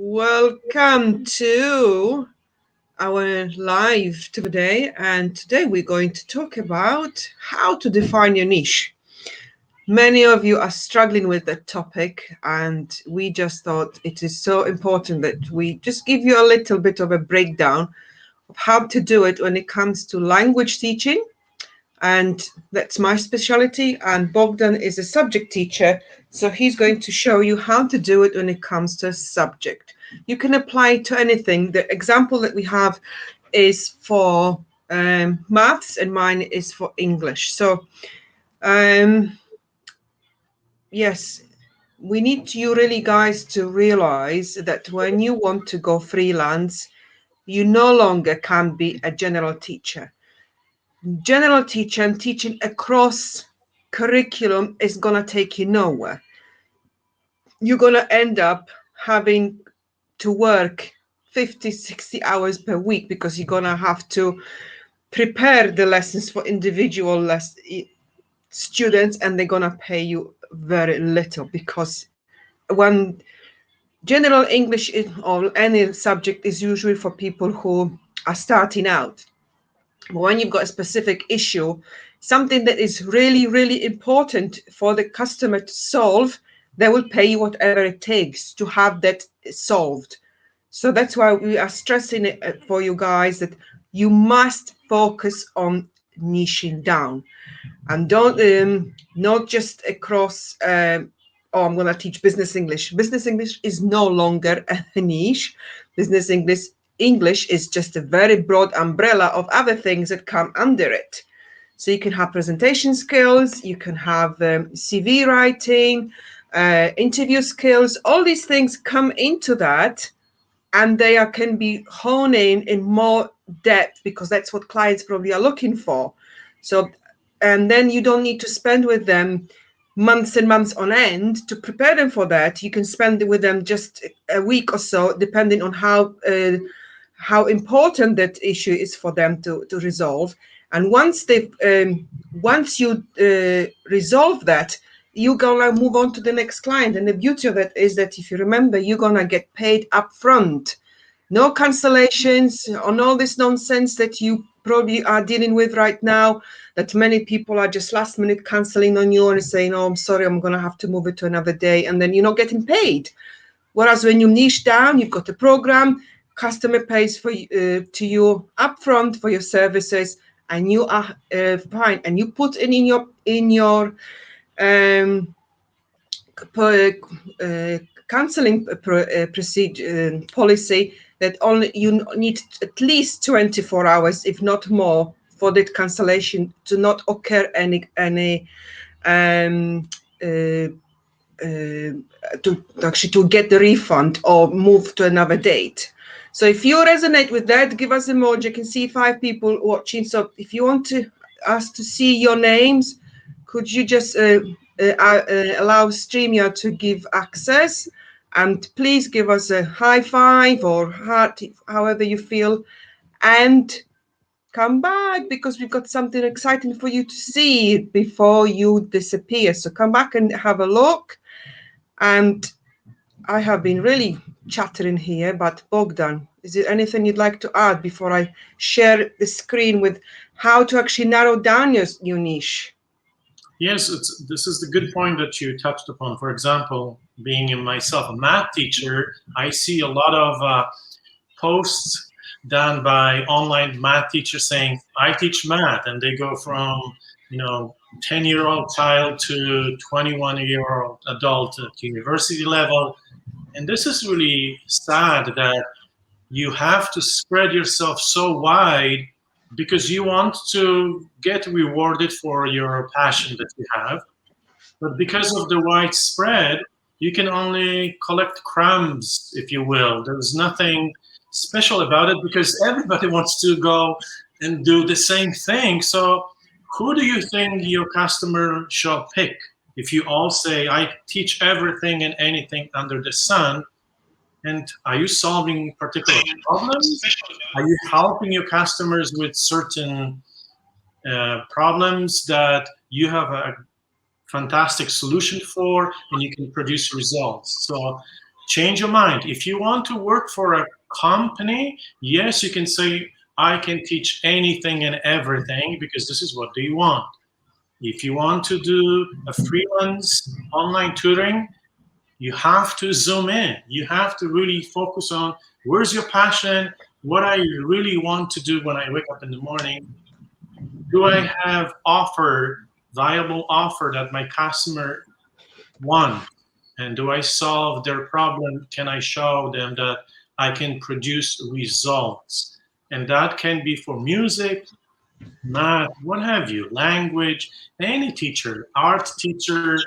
Welcome to our live today, and today we're going to talk about how to define your niche. Many of you are struggling with that topic, and we just thought it is so important that we just give you a little bit of a breakdown of how to do it when it comes to language teaching, and that's my specialty. And Bogdan is a subject teacher, so he's going to show you how to do it when it comes to a subject. You can apply it to anything. The example that we have is for maths, and mine is for English. So yes, we need you really, guys, to realize that when you want to go freelance, you no longer can be a general teacher. General teacher and teaching across curriculum is going to take you nowhere. You're going to end up having to work 50, 60 hours per week because you're going to have to prepare the lessons for individual students, and they're going to pay you very little because when general English or any subject is usually for people who are starting out. When you've got a specific issue, something that is really, really important for the customer to solve, they will pay you whatever it takes to have that solved. So that's why we are stressing it for you guys that you must focus on niching down, and don't not just across oh, I'm going to teach business English. Business English is no longer a niche. Business English is just a very broad umbrella of other things that come under it. So you can have presentation skills, you can have CV writing, interview skills. All these things come into that, and they can be honing in more depth because that's what clients probably are looking for. So, and then you don't need to spend with them months and months on end to prepare them for that. You can spend with them just a week or so, depending on how important that issue is for them to resolve. And once you resolve that, you're gonna move on to the next client. And the beauty of it is that if you remember, you're gonna get paid up front. No cancellations on all this nonsense that you probably are dealing with right now, that many people are just last minute canceling on you and saying, oh, I'm sorry, I'm going to have to move it to another day. And then you're not getting paid. Whereas when you niche down, you've got a program, customer pays to you upfront for your services, and you are fine. And you put in your counseling procedure policy that only you need at least 24 hours, if not more, for that cancellation to not occur any to get the refund or move to another date. So if you resonate with that, give us an emoji. I can see 5 people watching. So if you want us to see your names, could you just allow StreamYard to give access? And please give us a high five or heart, however you feel. And come back because we've got something exciting for you to see before you disappear. So come back and have a look. And I have been really chattering here, but Bogdan, is there anything you'd like to add before I share the screen with how to actually narrow down your niche? Yes, this is the good point that you touched upon. For example, being myself a math teacher, I see a lot of posts done by online math teachers saying, I teach math, and they go from, 10-year-old child to 21-year-old adult at university level. And this is really sad that you have to spread yourself so wide because you want to get rewarded for your passion that you have. But because of the widespread, you can only collect crumbs, if you will. There's nothing special about it because everybody wants to go and do the same thing. So who do you think your customer shall pick? If you all say, I teach everything and anything under the sun, and are you solving particular problems? Are you helping your customers with certain problems that you have a fantastic solution for and you can produce results? So Change your mind. If you want to work for a company, yes, you can say, I can teach anything and everything because this is what they want. If you want to do a freelance online tutoring, you have to zoom in. You have to really focus on where's your passion, what I really want to do when I wake up in the morning. Do I have viable offer that my customer want? And do I solve their problem? Can I show them that I can produce results? And that can be for music, math, what have you, language, any teacher, art teacher.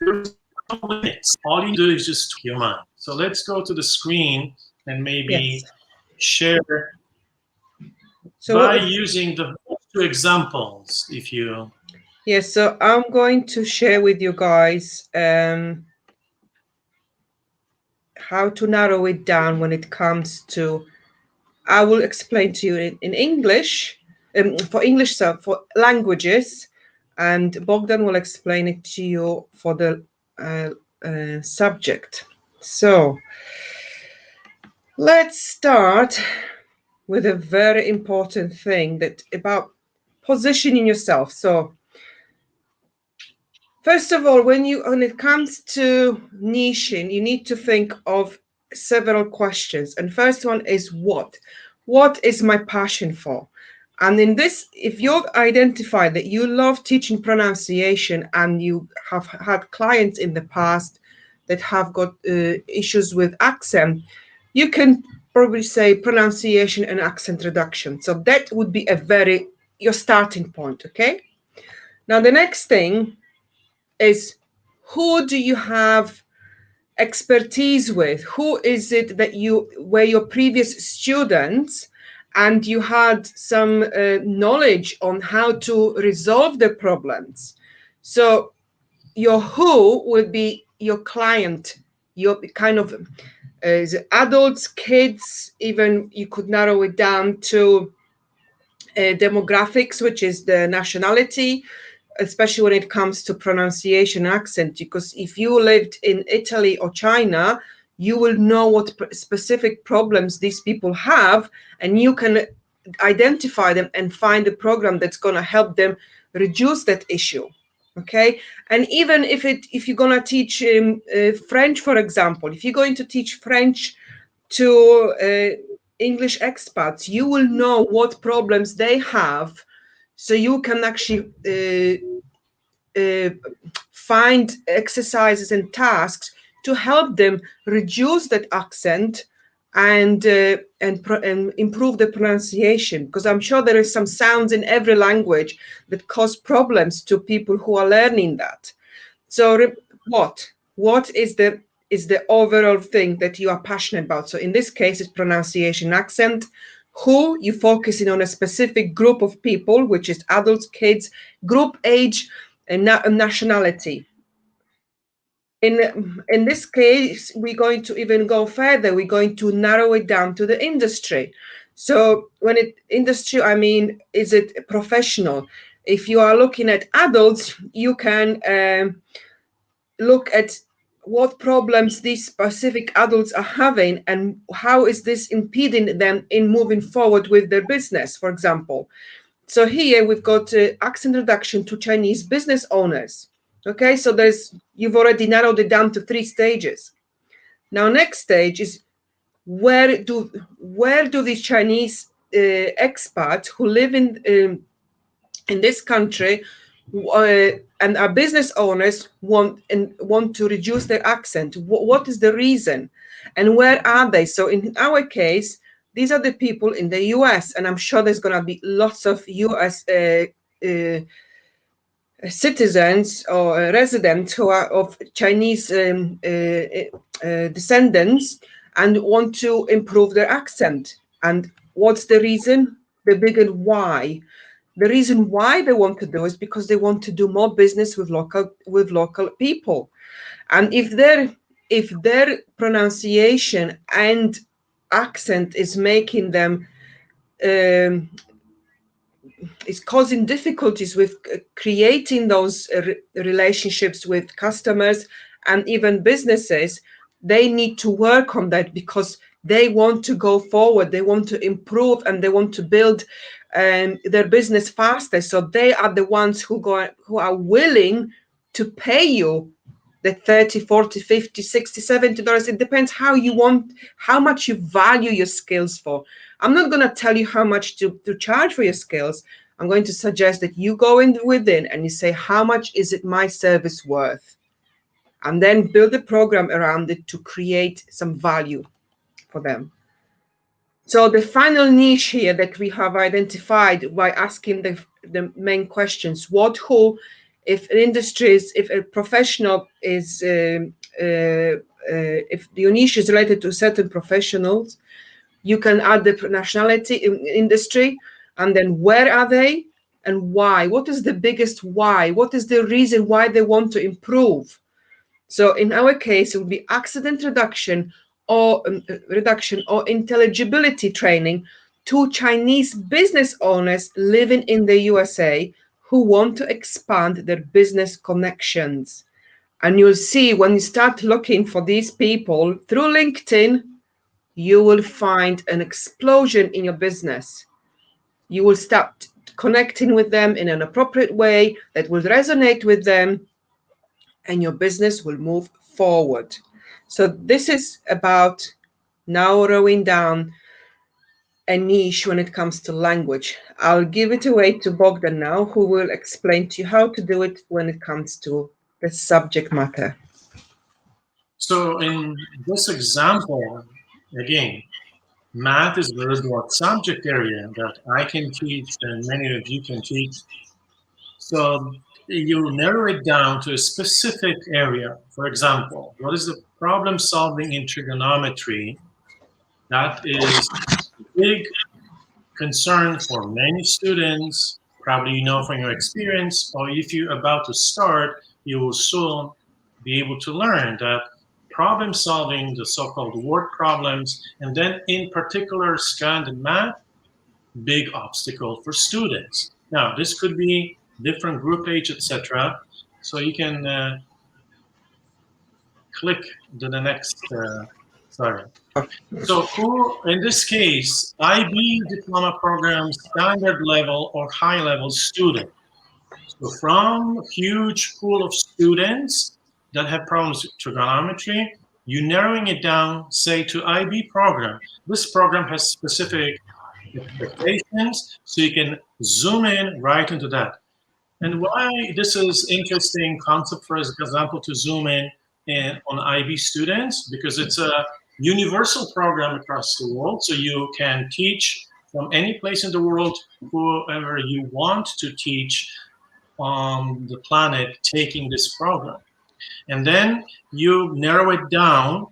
There's no limits. All you do is just tweak your mind. So let's go to the screen and maybe Yes. share So by what, using the two examples, if you. yes, so I'm going to share with you guys how to narrow it down when it comes to, I will explain to you in English, for English, so for languages, and Bogdan will explain it to you for the subject. So let's start with a very important thing that about positioning yourself. So first of all, when it comes to niching, you need to think of several questions. And first one is what? What is my passion for? And in this, if you identify that you love teaching pronunciation and you have had clients in the past that have got issues with accent, you can probably say pronunciation and accent reduction. So that would be your starting point, okay? Now, the next thing is, who do you have expertise with? Who is it that you were your previous students and you had some knowledge on how to resolve the problems? So your who would be your client, your kind of adults, kids, even you could narrow it down to demographics, which is the nationality, especially when it comes to pronunciation accent, because if you lived in Italy or China, you will know what specific problems these people have, and you can identify them and find a program that's going to help them reduce that issue. Okay, and even if you're going to teach French, for example, if you're going to teach French to English expats, you will know what problems they have, so you can actually find exercises and tasks to help them reduce that accent and improve the pronunciation, because I'm sure there is some sounds in every language that cause problems to people who are learning that. So what is the overall thing that you are passionate about? So in this case, it's pronunciation, accent. Who you focusing on a specific group of people, which is adults, kids, group age, and nationality. In this case, we're going to even go further. We're going to narrow it down to the industry. So industry, I mean, is it professional? If you are looking at adults, you can look at what problems these specific adults are having and how is this impeding them in moving forward with their business, for example. So here we've got accent reduction to Chinese business owners. Okay, so you've already narrowed it down to 3 stages. Now, next stage is where do these Chinese expats who live in this country and our business owners want to reduce their accent. What is the reason, and where are they? So in our case, these are the people in the US, and I'm sure there's going to be lots of US citizens or residents who are of Chinese descendants and want to improve their accent. And what's the reason? The big and why. The reason why they want to do is because they want to do more business with local people. And if their pronunciation and accent is making them is causing difficulties with creating those relationships with customers and even businesses, they need to work on that because they want to go forward, they want to improve, and they want to build their business faster. So they are the ones who are willing to pay you the 30, 40, 50, 60, $70. It depends how much you value your skills for. I'm not going to tell you how much to charge for your skills. I'm going to suggest that you go in within and you say, how much is it my service worth? And then build a program around it to create some value for them. So the final niche here that we have identified by asking the main questions: what, who, if industries, if a professional is, if your niche is related to certain professionals, you can add the nationality, industry, and then where are they and why? What is the biggest why? What is the reason why they want to improve? So in our case, it would be accident reduction or intelligibility training to Chinese business owners living in the USA who want to expand their business connections. And you'll see when you start looking for these people through LinkedIn, you will find an explosion in your business. You will start connecting with them in an appropriate way that will resonate with them, and your business will move forward. So this is about narrowing down a niche when it comes to language. I'll give it away to Bogdan now, who will explain to you how to do it when it comes to the subject matter. So in this example, again, math is a very broad subject area that I can teach and many of you can teach. So you narrow it down to a specific area. For example, what is the problem solving in trigonometry? That is a big concern for many students. Probably you know from your experience, or if you're about to start, you will soon be able to learn that problem solving, the so-called word problems, and then in particular scan and math, big obstacle for students. Now, this could be different group age, etc. So you can click to the next, sorry. So who, in this case, IB diploma program, standard level or high level student. So from a huge pool of students that have problems with trigonometry, you narrowing it down, say to IB program. This program has specific expectations, so you can zoom in right into that. And why this is interesting concept, for example, to zoom in on IB students, because it's a universal program across the world, so you can teach from any place in the world, whoever you want to teach on the planet taking this program. And then you narrow it down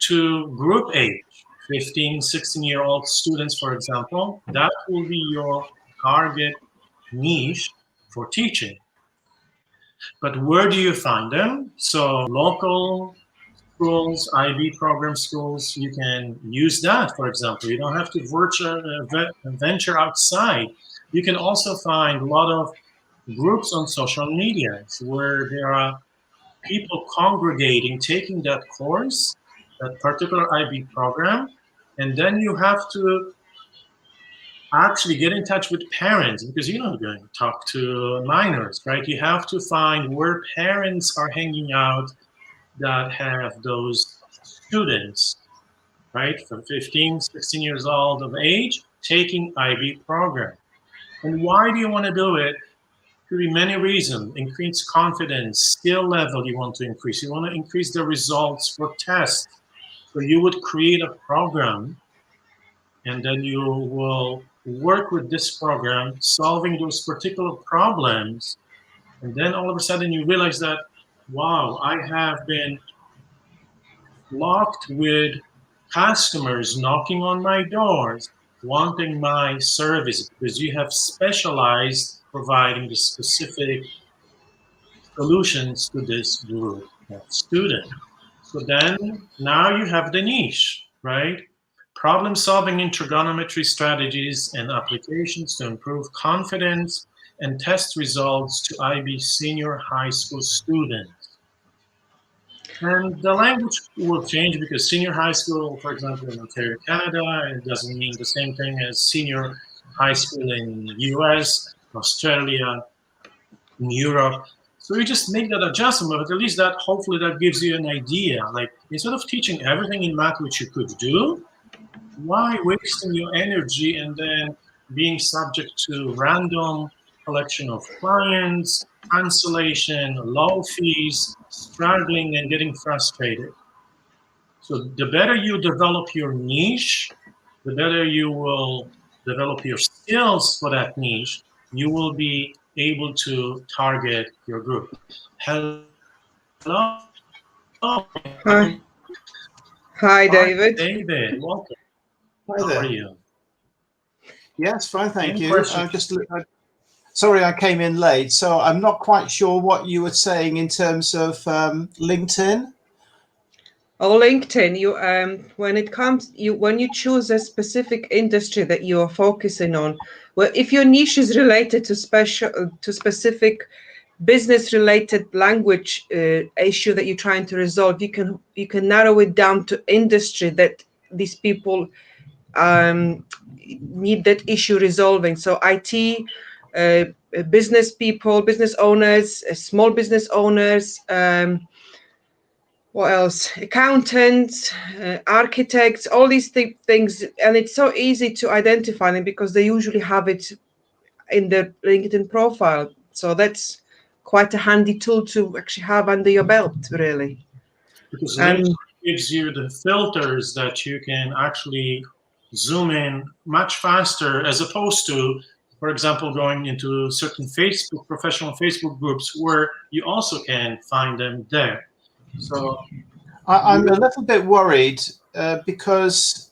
to group age, 15, 16-year-old students, for example. That will be your target niche for teaching. But where do you find them? So local schools, IB program schools, you can use that, for example. You don't have to venture outside. You can also find a lot of groups on social media where there are people congregating, taking that course, that particular IB program, and then you have to actually get in touch with parents, because you're not going to talk to minors, right? You have to find where parents are hanging out that have those students, right, from 15, 16 years old of age, taking IB program. And why do you want to do it? Could be many reasons. Increase confidence, skill level you want to increase. You want to increase the results for tests. So you would create a program, and then you will work with this program, solving those particular problems. And then all of a sudden you realize that, wow, I have been locked with customers knocking on my doors, wanting my service, because you have specialized providing the specific solutions to this group of students. So then now you have the niche, right? Problem solving in trigonometry strategies and applications to improve confidence and test results to IB senior high school students. And the language will change because senior high school, for example, in Ontario, Canada, it doesn't mean the same thing as senior high school in US, Australia, in Europe. So you just make that adjustment, but at least that hopefully that gives you an idea. Like instead of teaching everything in math which you could do, why wasting your energy and then being subject to random collection of clients, cancellation, low fees, struggling and getting frustrated? So the better you develop your niche, the better you will develop your skills for that niche, you will be able to target your group. Hello. Hi, hi, Hi, David. David. Welcome. Hi How are there. you? Yes, fine, thank Any you. questions? Sorry I came in late, so I'm not quite sure what you were saying in terms of LinkedIn. Oh, LinkedIn, you when it comes when you choose a specific industry that you are focusing on, well, if your niche is related to specific business related language issue that you're trying to resolve, you can narrow it down to industry that these people um, need that issue resolving. So IT, business people, business owners, small business owners. What else? Accountants, architects, all these things, and it's so easy to identify them because they usually have it in their LinkedIn profile. So that's quite a handy tool to actually have under your belt, really. Because LinkedIn And gives you the filters that you can actually zoom in much faster as opposed to, for example, going into certain Facebook, professional Facebook groups where you also can find them there. So I'm a little bit worried because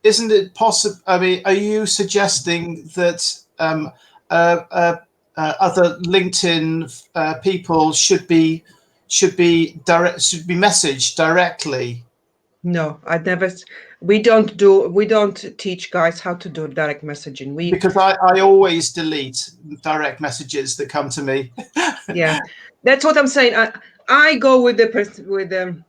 isn't it possible? I mean, are you suggesting that other LinkedIn people should be messaged directly? no, we don't teach guys how to do direct messaging. Because I always delete direct messages that come to me. Yeah, that's what I'm saying. I go with the person with them.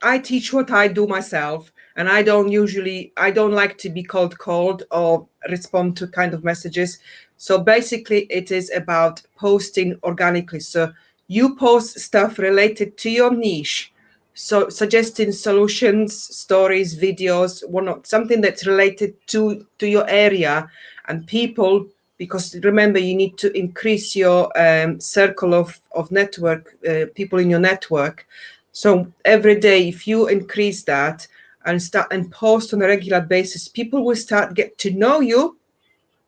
I teach what I do myself, and I don't like to be cold or respond to kind of messages. So basically, it is about posting organically. So you post stuff related to your niche. So suggesting solutions, stories, videos, something that's related to your area, and people. Because remember, you need to increase your circle of network people in your network. So every day, if you increase that and start and post on a regular basis, people will start get to know you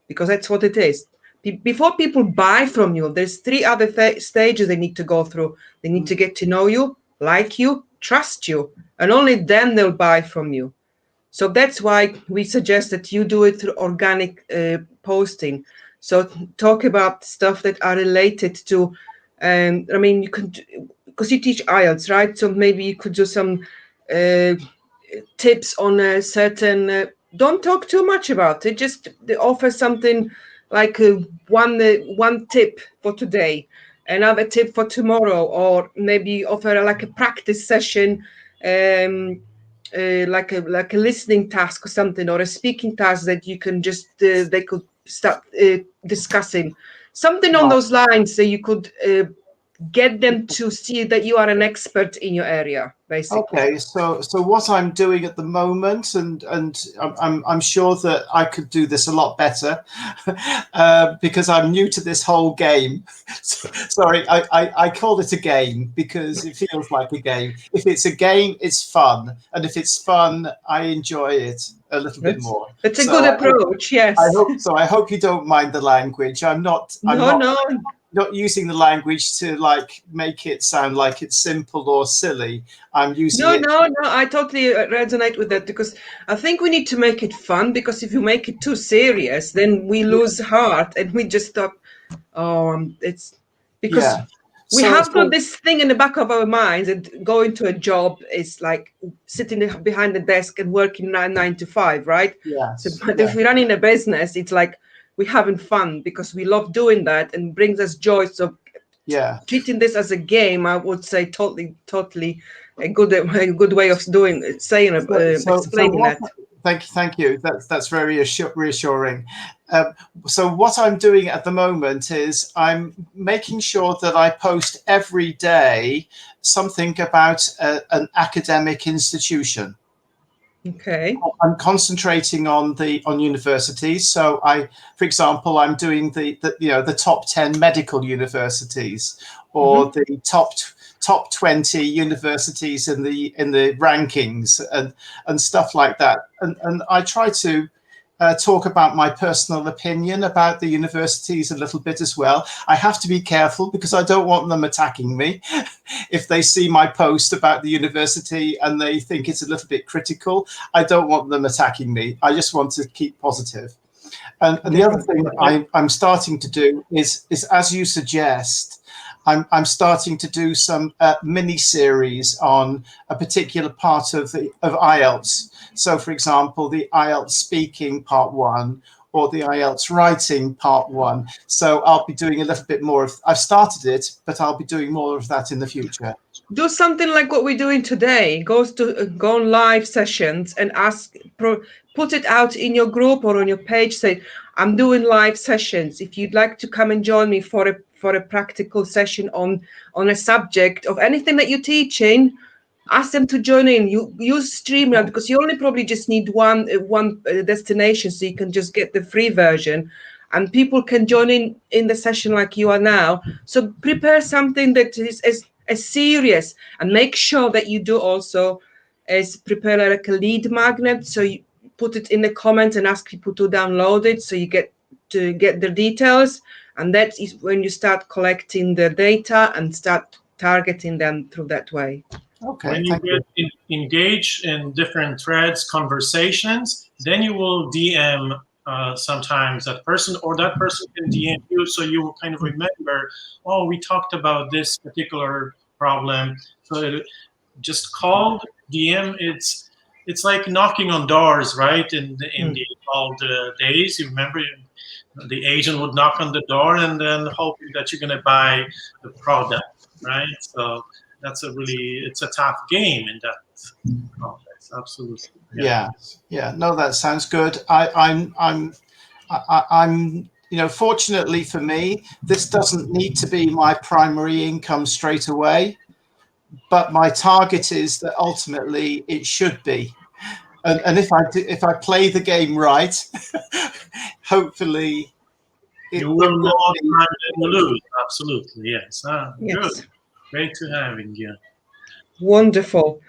because that's what it is. Before people buy from you, there's three other stages they need to go through. They need to get to know you, like you, trust you, and only then they'll buy from you. So that's why we suggest that you do it through organic posting. So talk about stuff that are related to, I mean, you could, because you teach IELTS, right? So maybe you could do some uh, tips on a certain, don't talk too much about it, just offer something like one tip for today, another tip for tomorrow, or maybe offer like a practice session, like a listening task or something, or a speaking task that you can just they could start discussing something on those lines, so you could get them to see that you are an expert in your area, basically. Okay, so what I'm doing at the moment, and I'm sure that I could do this a lot better, because I'm new to this whole game. Sorry, I call it a game because it feels like a game. If it's a game, it's fun, and if it's fun, I enjoy it a little bit more. That's a good So approach, I yes. hope so. I hope you don't mind the language. I'm not. No. Not using the language to like make it sound like it's simple or silly. I'm using No, it. no, no. I totally resonate with that because I think we need to make it fun. Because if you make it too serious, then we lose heart and we just stop. It's because Yeah. we So have got this thing in the back of our minds that going to a job is like sitting behind the desk and working nine to five, right? So, yes, but yeah, if we're running a business, it's like we're having fun because we love doing that and brings us joy. So yeah. treating this as a game, I would say totally a good way of explaining that. Thank you. That's very reassuring. So what I'm doing at the moment is I'm making sure that I post every day something about an academic institution. Okay. I'm concentrating on universities. So for example, I'm doing the top 10 medical universities, or the top 20 universities in the rankings, and stuff like that. And I try to talk about my personal opinion about the universities a little bit as well. I have to be careful because I don't want them attacking me. If they see my post about the university and they think it's a little bit critical, I don't want them attacking me. I just want to keep positive. And the other thing that I'm starting to do is as you suggest, I'm starting to do some mini series on a particular part of IELTS. So, for example, the IELTS speaking part 1, or the IELTS writing part 1. So I'll be doing a little bit more of. I've started it, but I'll be doing more of that in the future. Do something like what we're doing today. Go on live sessions and put it out in your group or on your page. Say, I'm doing live sessions. If you'd like to come and join me for a practical session on a subject of anything that you're teaching, ask them to join in. You use StreamYard because you only probably just need one destination, so you can just get the free version, and people can join in the session like you are now. So prepare something that is as serious, and make sure that you do also prepare like a lead magnet, so you put it in the comments and ask people to download it, so you get the details, and that is when you start collecting the data and start targeting them through that way. Okay. When you get engaged in different threads, conversations, then you will DM sometimes that person, or that person can DM you, so you will kind of remember, oh, we talked about this particular problem. So just call, DM. It's like knocking on doors, right? In the old days, you remember the agent would knock on the door and then hoping that you're going to buy the product, right? So it's a tough game in that context. Absolutely. Yeah. No, that sounds good. I'm fortunately for me, this doesn't need to be my primary income straight away, but my target is that ultimately it should be. And if I play the game right, hopefully you will not lose. Absolutely, yes. Yes. Good. Great to have you. Wonderful.